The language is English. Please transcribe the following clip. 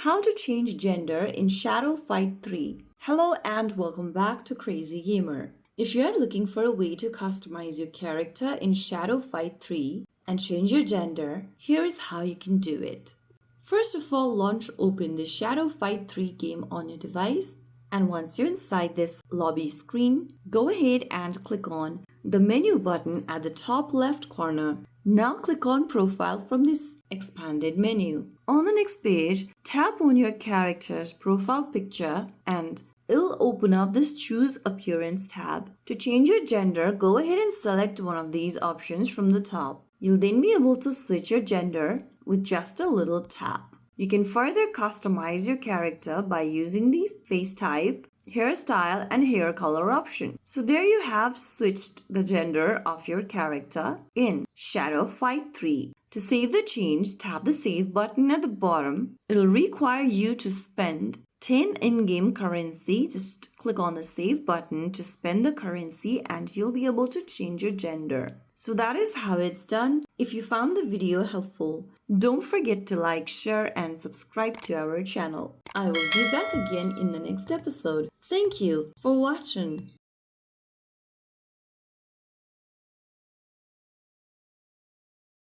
How to change gender in Shadow Fight 3. Hello and welcome back to Crazy Gamer. If you are looking for a way to customize your character in Shadow Fight 3 and change your gender, here is how you can do it. First of all, open the Shadow Fight 3 game on your device, and once you're inside this lobby screen, go ahead and click on the menu button at the top left corner. Now click on Profile from this expanded menu. On the next page, tap on your character's profile picture and it'll open up this Choose Appearance tab. To change your gender, go ahead and select one of these options from the top. You'll then be able to switch your gender with just a little tap. You can further customize your character by using the face type, hairstyle and hair color option. So there you have switched the gender of your character in Shadow Fight 3. To save the change, tap the save button at the bottom. It'll require you to spend 10 in-game currency. Just click on the save button to spend the currency and you'll be able to change your gender. So that is how it's done. If you found the video helpful, don't forget to like, share and subscribe to our channel. I will be back again in the next episode. Thank you for watching.